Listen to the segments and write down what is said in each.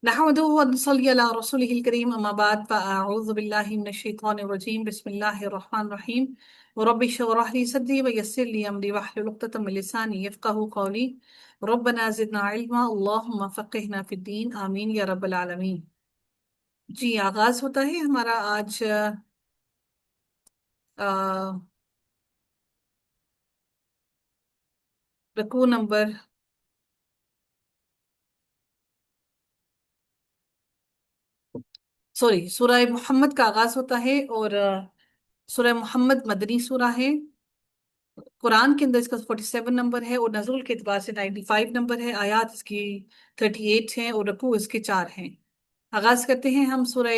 نحمده ونصلي على رسوله الكريم أما بعد فأعوذ بالله من الشيطان الرجيم بسم الله الرحمن الرحيم ورب اشرح لي صدري ويسر لي أمري واحلل عقدة من لساني يفقهوا قولي ربنا زدنا علما اللهم فقهنا في الدين آمين يا رب العالمين. جی آغاز ہوتا ہے ہمارا آج رکوع نمبر سورہ محمد کا آغاز ہوتا ہے اور سورہ محمد مدنی سورہ ہے. قرآن کے اندر اس کا 47 نمبر ہے اور نزول کے اعتبار سے 95 نمبر ہے. آیات اس کی 38 ہیں اور رکوع اس کے 4 ہیں. آغاز کرتے ہیں ہم سورہ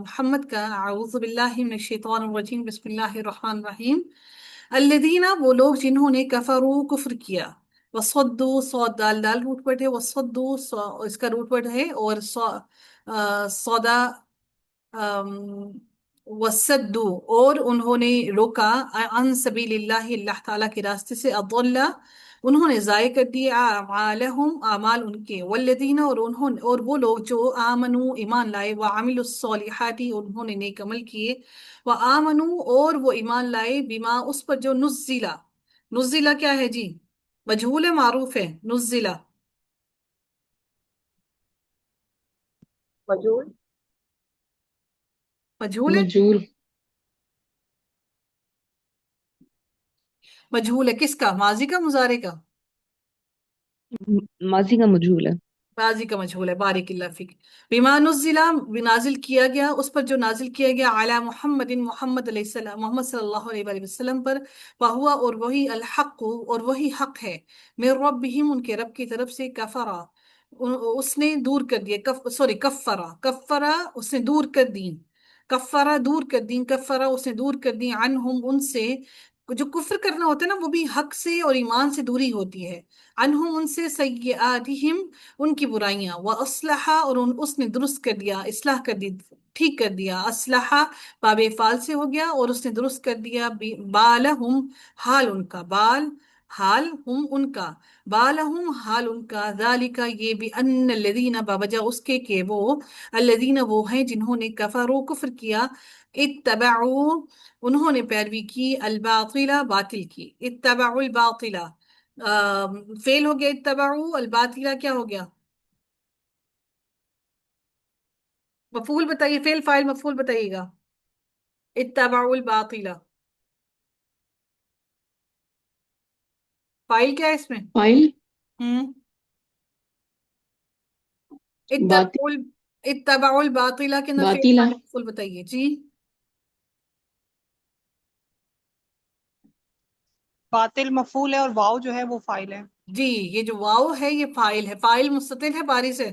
محمد کا. اعوذ باللہ من الشیطان الرجیم بسم اللہ الرحمن الرحیم. الذین وہ لوگ جنہوں نے کفروا کفر کیا. وصدوا صاد دال دال روٹ ورڈ ہے. وصدوا اس کا روٹ ورڈ ہے اور صدا وصدو اور انہوں نے روکا عن سبیل اللہ اللہ تعالیٰ کے راستے سے. اضل انہوں نے ضائع کر دیا اعمالہم اعمال ان کے. والذین اور وہ لوگ جو آمنوا ایمان لائے. وعملوا الصالحات انہوں نے نیک عمل کیے. وآمنوا اور وہ ایمان لائے بما اس پر جو نزلہ. نزلہ کیا ہے جی؟ مجہول ہے معروف ہے؟ نزلہ مجهول. مجہول ہے. مجهول. مجہول ہے کس کا؟ ماضی کا مضارع کا؟ ماضی کا مجهول ہے. ماضی کا مجہول ہے. بارک اللہ فیک. بما نزلہ نازل کیا گیا اس پر جو نازل کیا گیا علی محمد محمد علیہ السلام محمد صلی اللہ علیہ وآلہ وسلم پر. وہوا اور وہی الحق اور وہی حق ہے. من ربہم ان کے رب کی طرف سے. کفرا اس نے دور کر دیا. کفرا کفرا اس نے دور کر دی. کفرا دور کر دی. کفرا اس نے دور کر دی عنہم ان سے. جو کفر کرنا ہوتا ہے نا وہ بھی حق سے اور ایمان سے دوری ہوتی ہے. عنہم ان سے سیئاتہم ان کی برائیاں. وَأَصْلَحَ اور اس نے درست کر دیا اصلاح کر دی ٹھیک کر دیا. اصلح باب فعال سے ہو گیا اور اس نے درست کر دیا بالہم حال ان کا. بال حال ہم ان کا. بالہم حال ان کا. ذالک یہ بأن الذین بوجہ اس کے کہ وہ الذین وہ ہیں جنہوں نے کفروا کفر کیا. اتبعوا انہوں نے پیروی کی الباطل باطل کی. اتبعوا الباطل فیل ہو گیا. اتبعوا الباطلہ کیا ہو گیا؟ مفعول بتائیے. فیل فاعل مفعول بتائیے گا. اتبعوا الباطلہ فاعل کیا ہے اس میں؟ فائل. ہم باطل. اتبعوا اتبعوا الباطلہ کے اندر فیل باطلا. فاعل مفعول بتائیے جی. باطل مفعول ہے اور واو جو ہے وہ فاعل ہے. جی یہ جو واو ہے یہ فاعل ہے. فاعل مستتر ہے بارز ہے؟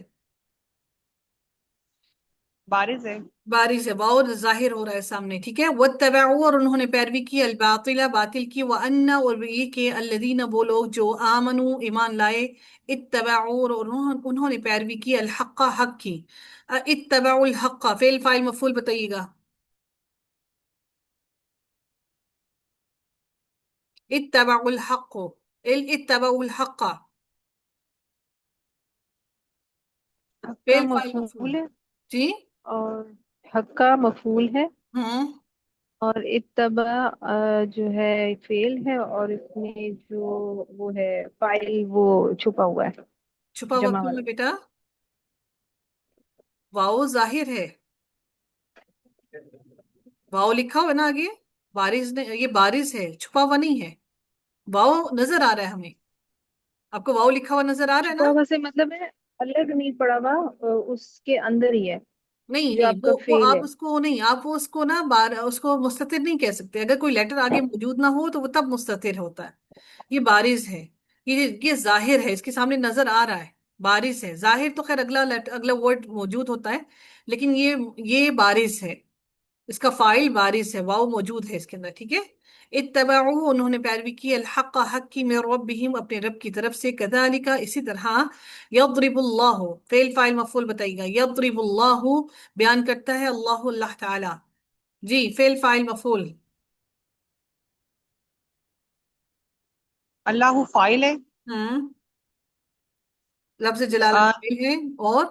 بارز ہے. بارز ہے. واو ظاہر ہو رہا ہے سامنے. ٹھیک ہے. واتبعوا اور انہوں نے پیروی کی الباطلہ باطل کی. وان اور یہ کہ الذین وہ لوگ جو آمنوا ایمان لائے. اتبعوا اور انہوں نے پیروی کی الحق حق کی. اتبعوا الحق فعل فاعل مفعول بتائیے گا. اتبعوا الحق اتبعوا الحق حق کا فعل فاعل مفعول. مفعول ہے جی اور حق کا مفعول ہے ہاں اور اتبع جو ہے فعل ہے اور اس میں جو وہ ہے فاعل وہ چھپا ہوا ہے چھپا ہوا جمع کیوں والا. ہے بیٹا؟ واؤ ظاہر ہے. واؤ لکھا ہوا ہے نا آگے. بارز نے یہ بارز ہے چھپا ہوا نہیں ہے. واؤ نظر آ رہا ہے ہمیں. آپ کو واؤ لکھا ہوا نظر آ رہا ہے نا؟ چھپا ہوا سے مطلب ہے الگ نہیں پڑا ہوا اس کے اندر ہی ہے نہیں جو نہیں آپ کا وہ فعل آپ ہے. اس کو نہیں آپ وہ اس کو نا اس کو مستتر نہیں کہہ سکتے. اگر کوئی لیٹر آگے موجود نہ ہو تو وہ تب مستتر ہوتا ہے. یہ بارز ہے. یہ ظاہر ہے اس کے سامنے نظر آ رہا ہے. بارز ہے. ظاہر تو خیر اگلا ورڈ موجود ہوتا ہے لیکن یہ بارز ہے. اس کا فاعل بارز ہے. واؤ موجود ہے اس کے اندر. ٹھیک ہے. اتبعوا انہوں نے پیروی کی الحق حق کی من ربہم اپنے رب کی طرف سے. کذالک اسی طرح یضرب اللہ فعل فاعل مفعول بتائیے گا. یضرب اللہ بیان کرتا ہے اللہ اللہ تعالی. جی فعل فاعل مفعول. اللہ فاعل ہے. ہوں لفظ جلالہ فاعل ہے. اور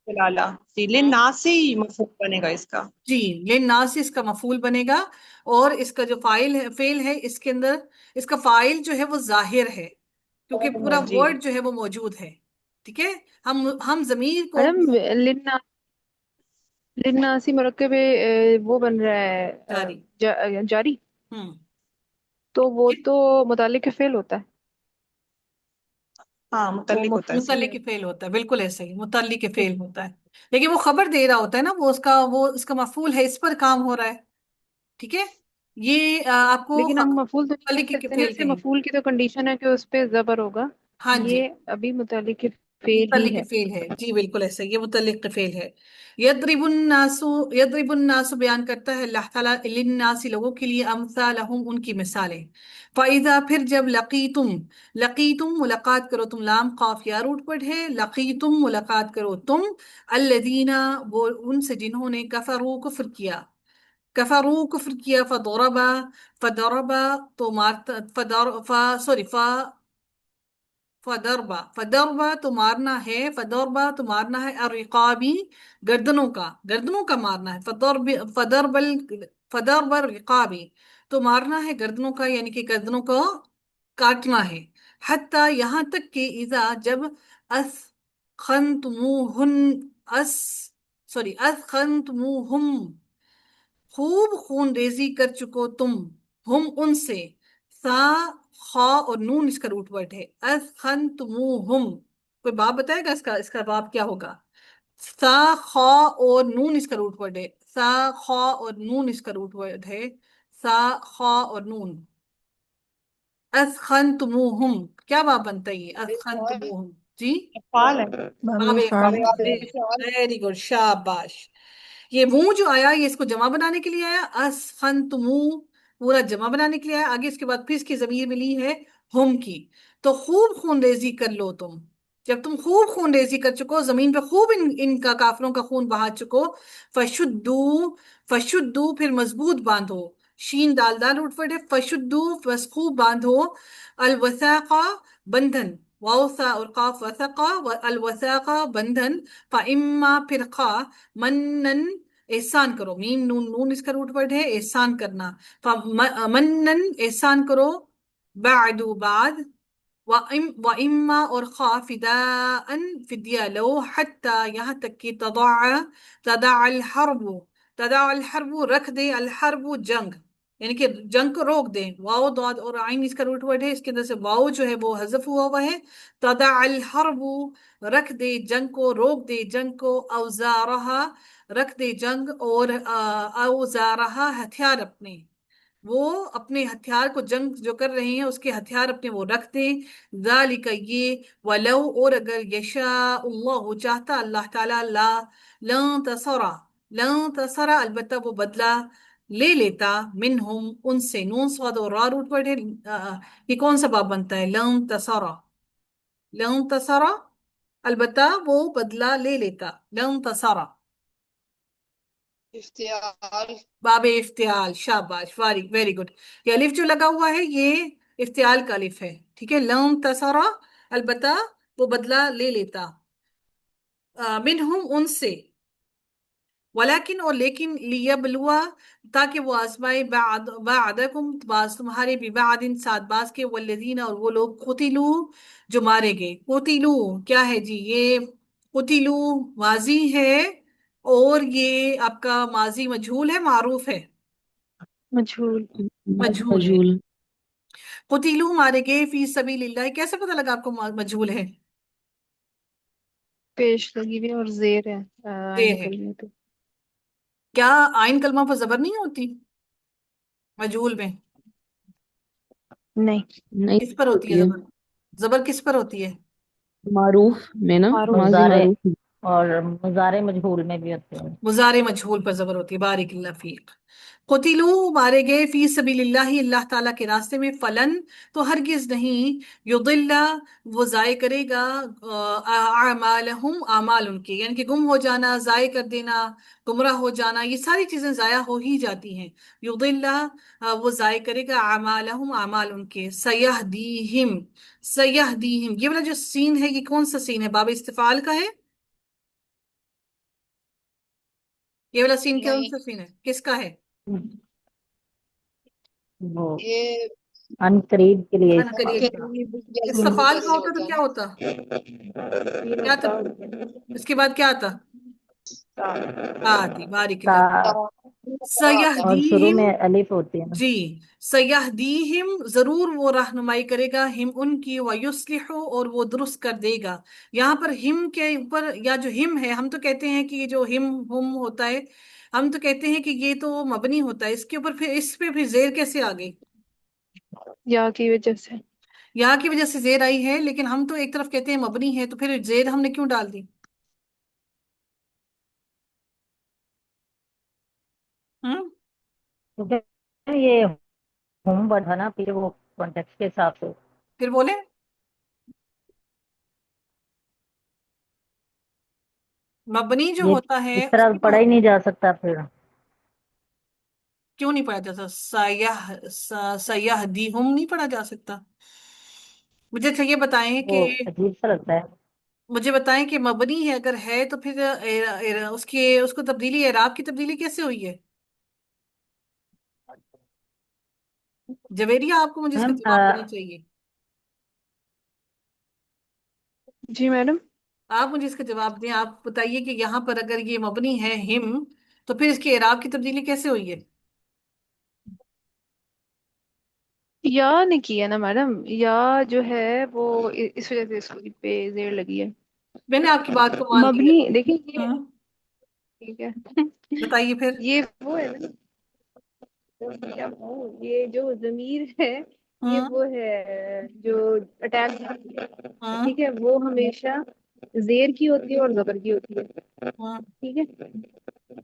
लाला जी, लिन्नासी मफहूम बनेगा इसका। जी, लिन्नास इसका मफूल बनेगा। और इसका जो फाइल है, फेल है, इसके अंदर इसका फाइल जो है वो जाहिर है, क्योंकि पूरा जी वर्ड जो है वो मौजूद है। ठीक है। हम जमीर को मैडम लिन्ना लिन्नासी मरकब वो बन रहा है जारी। जारी। हम्म। तो वो तो मुतालिक के फेल होता है। हाँ, वो मुतल्लिक होता है मफूल मुतल्लिक इसमें। के फेल होता है, बिल्कुल ऐसे ही मुतल्लिक के फेल होता है। लेकिन वो खबर दे रहा होता है ना, वो उसका मफूल है, इस पर काम हो रहा है। ठीक है। ये आपको लेकिन हम मफूल तो नहीं कह मुतल्लिक के सकते ना, फेल इससे कहेंगे। मफूल की तो कंडीशन है कि उस पे जबर होगा। हाँ जी। ये अभी मुतालिक के फेल ही मुतल्लिक है। फेल है जी, बिल्कुल ऐसे, ये मुतल्लिक फेल है। यदरिबुन्नासु बयान करता है अल्लाह ताला लिन्नासी लोगों के लिए, अमसालहुम उनकी मिसालें। फाइजा फिर जब लकीतुम मुलाकात करो तुम, लाम काफ या रूट पड़ है, लकीतुम मुलाकात करो तुम, अल्लदीना वो उनसे जिन्होंने कफरू कुफ्र किया, फदरबा तो मारता, सॉरी, फदरबा तो मारना है, फदरबा तो मारना है, अरिकाबी गर्दनों का मारना है, फदरबल रिकाबी तो मारना है गर्दनों का, यानी कि गर्दनों को काटना है। हत्ता यहाँ तक कि इजा जब अस खंतमुहुन अस सॉरी अस खंतमुहुम खूब खून रेजी कर चुको तुम, हम उनसे, सा खा और नून इसका रूट वर्ड है, हम। कोई बाप बताएगा इसका बाप क्या होगा? सा खा और नून इसका रूट वर्ड है, सा खा और नून इसका रूट वर्ड है, सा खा और नून, हम। क्या बाप बनता है ये हम? जी, अफ़ाल है। बाबे बाबे फाल फाइल से। है। वेरी गुड, शाबाश। ये मुंह जो आया, ये इसको जमा बनाने के लिए आया, असखंत मुंह पूरा जमा बनाने के लिए आया। आगे इसके बाद फिर इसकी जमीर मिली है हम की। तो खूब खून रेजी कर लो तुम, जब तुम खूब खून रेजी कर चुको, जमीन पे खूब इनका काफिरों का खून बहा चुको, फशुद्दू फशुद्दू फिर मजबूत बांधो, शीन दाल दाल उठफट है, फशुद्दू बस खूब बांधो, अलवसाका बंधन, वाउसा और काफ वसका व अलवसाका बंधन, फ़इम्मा फिर खा, मन्नन एहसान करो, मीम नून नून इसका रूट वर्ड है एहसान करना, मन्नन एहसान करो, बादु बाद, व इम्मा और खा फिदाअन फिदिया लो, हत्ता यहाँ तक कि तदा अल हरबु, रख दे, अल हरबु जंग, यानी कि जंग को रोक दे। वाओ दाद और आइन इसका रूट वर्ड है, इसके अंदर से वाओ जो है वो हजफ हुआ है। तदा अल हरबु रख दे जंग को, रोक दे जंग को, औजारहा रख दे जंग, और औजारहा हथियार अपने, वो अपने हथियार को, जंग जो कर रहे हैं उसके हथियार अपने वो रख दें। ज़ालिका ये, वलौ और अगर, यशा अल्लाह चाहता अल्लाह ताला, लन तसरा अलबत्ता वो बदला ले लेता, मिनहुम उनसे, नून स्वाद और रा रूट वर्ड है। ये कौन सा बाब बनता है? लन तसरा अलबत्ता वो बदला ले लेता, लन तसरा, इफ्तियाल। बाबे इफ्तियाल, शाबाश, वेरी वेरी गुड। ये अलिफ जो लगा हुआ है ये इफ्तियाल का अलिफ है। ठीक है, लम तसरा अलबत्ता वो बदला ले लेता, मिनहुम उनसे, वलाकिन और लेकिन, लियबलुआ ताकि वो आजमाए, बादकुम बाज तुम्हारे, बिबादिन साथ बाज के, वल्लदीन और वो लोग, कुतिलू जो मारे गए। कुतिलू क्या है जी? ये कुतिलू माजी है, और ये आपका माजी मजहूल है, मारूफ है, मजहूल। मजहूल है। मजहूल। कुतिलू मारे गए फी सबीलिल्लाह, कैसे पता लगा आपको मजहूल है? पेश लगी हुई है और जेर है देर आइन है। कलमे पे। क्या आइन कलमा पर जबर नहीं होती मजहूल में? नहीं। नहीं किस पर होती है होती है। जबर? जबर किस पर होती है? मारूफ में ना, मारूफ। माजी मुजारे मारूफ। और मुजारे मजहूल में भी होते हैं। मुजारे मजहूल पर जबर होती है, बारिकल्लाह फीक। कुतिलू मारे गए, फी सबीलिल्लाहि अल्लाह ताला के रास्ते में, फलन तो हरगिज नहीं, युदिल्ला वो जाय करेगा, आमालहुम आमाल उनके, यानी कि गुम हो जाना, जाय कर देना, गुमराह हो जाना, ये सारी चीजें जाया हो ही जाती हैं। युदिल्ला वो जाय करेगा, आमालहुम आमाल उनके, सयहदीहिम, ये वाला जो सीन है ये कौन सा सीन है? बाब इस्तिफाल का है। ये वाला सीन कौन नहीं, सा सीन है, किसका है? वो ये अनकरीब के लिए अनकरीब का। करीब इस्तफाल का जैसे होता तो होता है क्या ना। होता? तीन क्या था? अवतार इसके बाद क्या आता? आती, बारिक ता, अल्लाह। आता। और शुरू सयहदीहिम, में अलिफ होती है ना। जी, सयहदीहिम जरूर वो रहनुमाई करेगा, हिम उनकी, वयुस्लिहु और वो दुरुस्त कर देगा। यहाँ पर हिम के ऊपर, या जो हिम है, हम तो कहते हैं कि ये जो हिम हुम होता है, हम तो कहते हैं कि ये तो मबनी होता है, इसके ऊपर फिर इस पे फिर जेर कैसे आ गई? या की वजह से। यहाँ की वजह से जेर आई है, लेकिन हम तो एक तरफ कहते हैं मबनी है, तो फिर जेर हमने क्यों डाल दी? हम्म। क्योंकि ये होम वर्ड है ना, फिर वो कॉन्टेक्स्ट के हिसाब से। फिर बोले, मबनी जो ये होता है इस तरह उसकी पढ़ा तो ही नहीं जा सकता फिर। क्यों नहीं पढ़ा जा सकता? सयहदीहुम नहीं पढ़ा जा सकता? मुझे अच्छा ये बताएं वो कि, अजीब सा लगता है। मुझे बताएं कि मबनी है अगर है तो फिर उसके उसको तब्दीली, एराब की तब्दीली कैसे हुई है? जवेरिया, आपको मुझे इसका मैम जवाब देना चाहिए। जी मैडम। आप मुझे इसका जवाब दें, आप बताइए कि यहाँ पर अगर ये मबनी है हिम, तो फिर इसके एराब की तब्दीली कैसे हुई है? या ने किया ना मैडम, या जो है वो इस वजह से इसको पे जेर लगी है। मैंने आपकी बात को मान लिया। मबनी देखिए ये, हम्म। ठीक है। बताइए फिर। ये वो है ना, क्या वो ये जो जमीर है, ये हम्म। वो है जो अटैक, हम्म। ठीक है, वो हमेशा जेर की होती है और जबर की होती है, हम्म। ठीक है।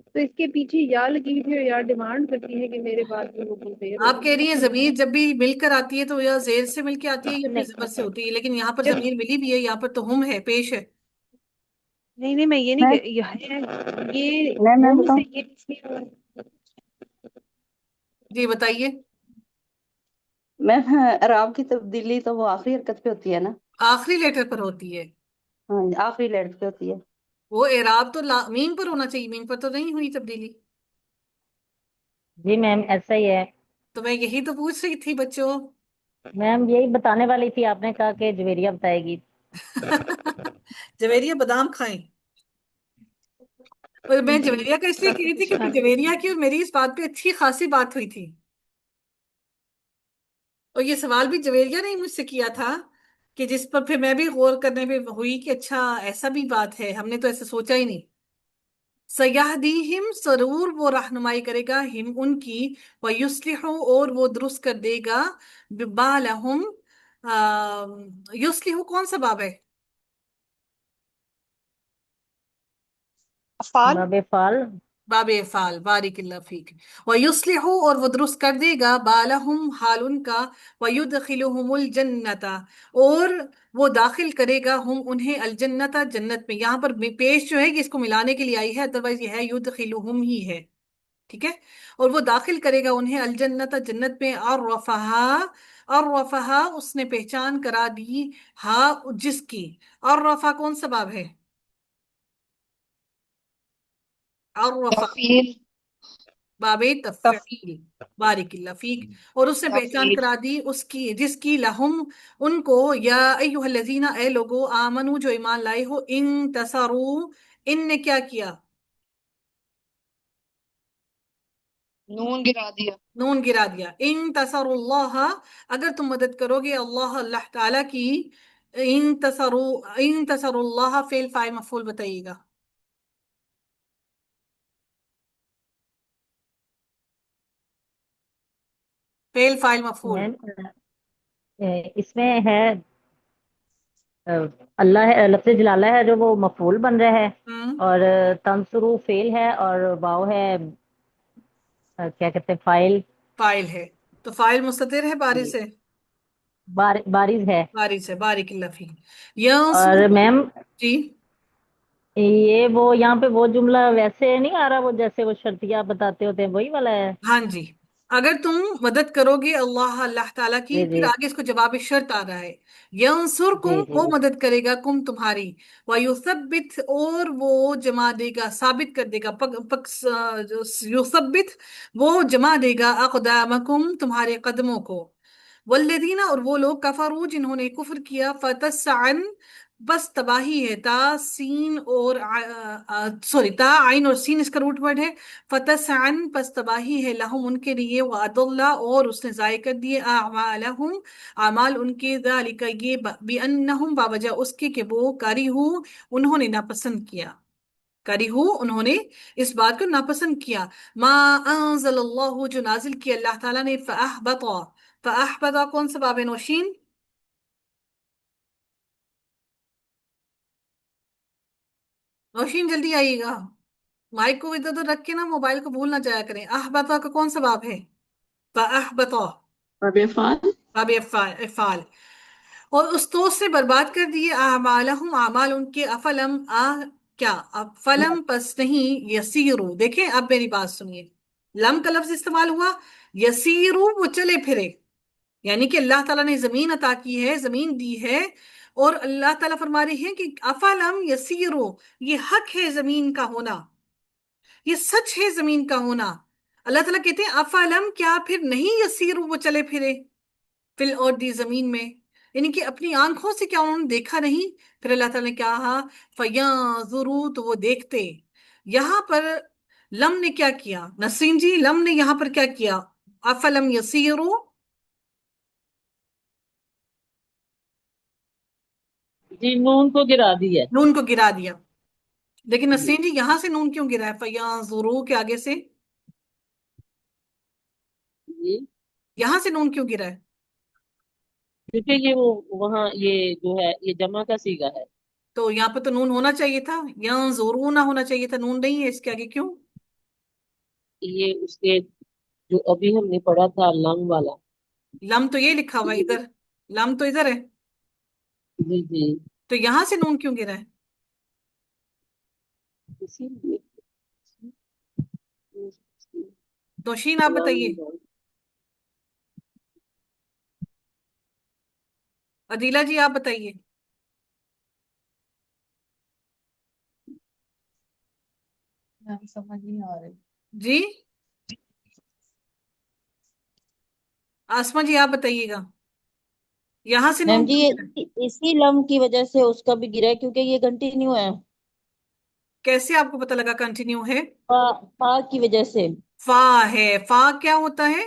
तो इसके पीछे या लगी हुई थी और या डिमांड करती है कि मेरे बाद में वो जेर हो। आप कह रही हैं जमीर जब भी मिलकर आती है तो या जेर से मिलकर आती है या फिर जबर से होती है, लेकिन यहाँ पर जब जमीर मिली भी है, यहाँ पर तो हम है, पेश है। नहीं नहीं, मैं ये नहीं मैं कह ये मैं होम से बताऊं। ये इसलिए, जी बताइए। मैम राव की तब्दीली तो वो आखिरी हरकत पे होती है ना। आखिरी लेटर पर होती है। हाँ जी, आखिरी लेटर पे होती है। वो एराब तो मीम पर होना चाहिए, मीम पर तो नहीं हुई तब्दीली। जी मैम ऐसा ही है। तो मैं यही तो पूछ रही थी बच्चों। मैम यही बताने वाली थी, आपने कहा कि जवेरिया बताएगी। जवेरिया बादाम खाएं। और मैं जी जवेरिया का इसलिए कह रही थी क्योंकि अच्छा। जवेरिया की और मेरी इस बात पे अच्छी खासी बात हुई थी। और ये सवाल भी जवेरिया ने ही मुझसे किया था, कि जिस पर फिर मैं भी गौर करने पे हुई कि अच्छा ऐसा भी बात है, हमने तो ऐसा सोचा ही नहीं। सयाहदीहिम, जरूर वो रहनुमाई करेगा, हिम उनकी, व युस्लिहु और वो दुरुस्त कर देगा, बालहुम। युस्लिहु कौन सा बाब है? अफाल। बाबे फाल। बाबे फाल, बारिकल्लाह फीक। व युस्लिहु और वो दुरुस्त कर देगा, बालहुम हाल उनका, व युदखिलुहुमुल जन्नता और वो दाखिल करेगा हम उन्हें अल जन्नता, जन्नत में। यहाँ पर पेश जो है कि इसको मिलाने के लिए आई है, अदरवाइज ये है युदखिलुहुम ही है, ठीक है। और वो दाखिल करेगा उन्हें अल जन्नता, जन्नत में। और रफहा उसने पहचान करा दी, हा जिसकी। और रफा कौन सा बाब है? और रफा तफील। बाबे तफ तफील, बारिकिल्ला फीक। और उसने पहचान तफील। करा दी उसकी, जिसकी, लहुम उनको, या अय्युहल्लज़ीना ए लोगो, आमनु जो ईमान लाए हो, इन तसरू, इन ने क्या किया? नून गिरा दिया। नून गिरा दिया। इन तसरुल्लाह, अगर तुम मदद करोगे अल्लाह, अल्लाह ताला की। इन तसरु, इन तसरुल्लाह फेल फाइल मफूल बताइएगा। Fail file मफूल। मैम इसमें है अ, अल्लाह है, लफ्ज़ जलाला है जो वो मफूल बन रहा है। हम्म। और तंसुरु फेल है और वाव है क्या कहते हैं, फाइल। फाइल है, तो फाइल मुस्ततिर है, बारिश जी, है। बारिज है। बारिश है, बारिकिल्ला फी। यंसुर, और मैम जी। ये वो यहाँ पे वो जुमला वैसे नहीं आ रहा, वो जैसे वो शर्तिया बताते होते हैं, वही वाला है। हाँ जी, اگر تم مدد کرو گے اللہ تعالیٰ کی، جی پھر جی آگے اس کو جواب شرط آ رہا ہے، ینصرکم، جی جی وہ مدد کرے گا، کم تمہاری، ویثبت، اور وہ جمع دے گا، ثابت کر دے گا، یثبت، وہ جمع دے گا، اقدامکم، تمہارے قدموں کو، والذین، اور وہ لوگ، کفروا، جنہوں نے کفر کیا، فتسعن، بس تباہی ہے، تا سین اور سوری تا عین اور سین اس کا روٹ ورڈ ہے، فتسعن، پس تباہی ہے، لہم، ان کے لیے، وَأَضَلَّ، اور اس نے ضائع کر دیے، اعمالہم، اعمال ان کے، ذالک، یہ، بِأَنَّهُمْ، باوجہ اس کے کہ وہ، کارہو، انہوں نے ناپسند کیا، کارہو، انہوں نے اس بات کو ناپسند کیا، ما انزل اللہ، جو نازل کیا اللہ تعالیٰ نے، فَأَحْبَطَ، فَأَحْبَطَ کون سا باب ہے نوشین؟ نوشین جلدی آئیے گا، مائک کو ادھر ادھر رکھ کے نا موبائل کو بھول نہ جایا کریں، احبطا کا کون سا باب ہے؟ فاحبطا، باب افعال. باب افعال، اور استوذ سے برباد کر دیے، اعمالہم، اعمال ان کے، افلم، کیا، فلم، پس نہیں، یسیرو، دیکھیں اب میری بات سنیے، لم کا لفظ استعمال ہوا، یسیرو، وہ چلے پھرے، یعنی کہ اللہ تعالیٰ نے زمین عطا کی ہے، زمین دی ہے، اور اللہ تعالیٰ فرما رہے ہیں کہ افلم یسیرو، یہ حق ہے زمین کا ہونا، یہ سچ ہے زمین کا ہونا، اللہ تعالیٰ کہتے ہیں افلم، کیا پھر نہیں، یسیرو، وہ چلے پھرے، فی الارض، زمین میں، یعنی کہ اپنی آنکھوں سے کیا انہوں نے دیکھا نہیں، پھر اللہ تعالیٰ نے کہا فینظروا، تو وہ دیکھتے، یہاں پر لم نے کیا کیا، نسرین جی، لم نے یہاں پر کیا کیا، افلم یسیرو، جی نون کو گرا دی ہے. نون کو گرا دیا، لیکن جی نسرین جی یہاں سے نون کیوں گرا ہے، فینظروا کے آگے سے جی، یہاں سے نون کیوں گرا ہے؟ کیونکہ یہ وہ وہاں یہ جو ہے یہ جمع کا صیغہ ہے. تو یہاں پہ تو نون ہونا چاہیے تھا، ینظرون ہونا چاہیے تھا، نون نہیں ہے اس کے آگے، کیوں؟ یہ اس کے جو ابھی ہم نے پڑھا تھا لام والا. لم تو یہ لکھا ہوا ہے ادھر، لم تو ادھر ہے، جی جی، تو یہاں سے نون کیوں گرا ہے؟ اسی لیے توشین آپ بتائیے، عدیلہ جی آپ بتائیے، سمجھ نہیں آ رہی. جی آسما جی آپ بتائیے گا، یہاں سے میم نون جی کیوں گرا ہے؟ یہ اسی لم کی وجہ سے اس کا بھی گرا ہے کیونکہ یہ کنٹینیو ہے، کیسے آپ کو پتہ لگا کنٹینیو ہے؟ فا فا کی وجہ سے. فا ہے، فا کیا ہوتا ہے؟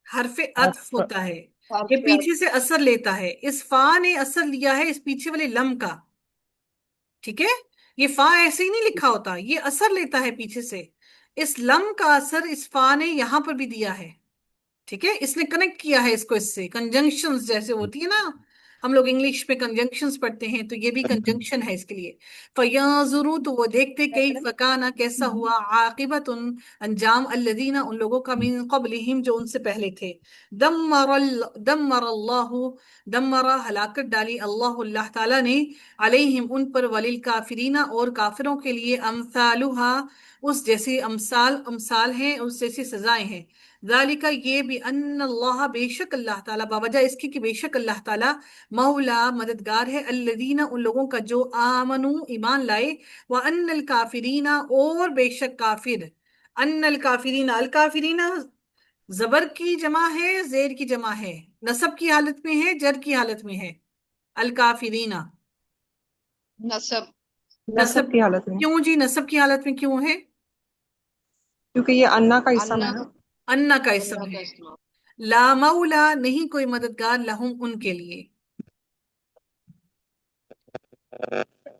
حرف عطف اچھا. ہوتا ہے، یہ حرف پیچھے سے اثر لیتا ہے، اس فا نے اثر لیا ہے اس پیچھے والے لم کا، ٹھیک ہے، یہ فا ایسے ہی نہیں لکھا ہوتا، یہ اثر لیتا ہے پیچھے سے، اس لم کا اثر اس فا نے یہاں پر بھی دیا ہے، ٹھیک ہے، اس نے کنیکٹ کیا ہے اس کو، اس سے کنجنکشنز جیسے ہوتی ہے نا، ہم لوگ انگلش میں کنجنکشنز پڑھتے ہیں، تو یہ بھی کنجنکشن ہے اس کے لیے، فَيَنظُرُوا، تو وہ دیکھتے، کیف کانا، کیسا ہوا، عاقبت، انجام، الذین، ان لوگوں کا، من قبلہم، جو ان سے پہلے تھے، دمر اللہ، دمر، ہلاکت ڈالی، اللہ تعالیٰ نے، علیہم، ان پر، وللکافرین، اور کافروں کے لیے، امثالها، اس جیسی امثال ہیں، اس جیسی سزائیں ہیں، ذالک، یہ، بِأَنَّ اللہ، بے شک اللہ تعالیٰ، باوجہ اس کی کہ بے شک اللہ تعالیٰ، مولا، مددگار ہے، الذین، ان لوگوں کا جو آمنو، ایمان لائے، وَأَنَّ الْكَافِرِينَ، اور بے شک کافر، ان الکافرین، الکافرین، زبر کی جمع ہے، زیر کی جمع ہے، نصب کی حالت میں ہے، جر کی حالت میں ہے، الکافرین، نصب، نصب نصب، کی حالت میں، کیوں جی نصب کی حالت میں کیوں ہے؟ کیونکہ یہ انا کا اسم انا، ہے نا. انا کا اسم اللہ کا ہے، اسم. لا مولا، نہیں کوئی مددگار، لہم، ان کے لیے،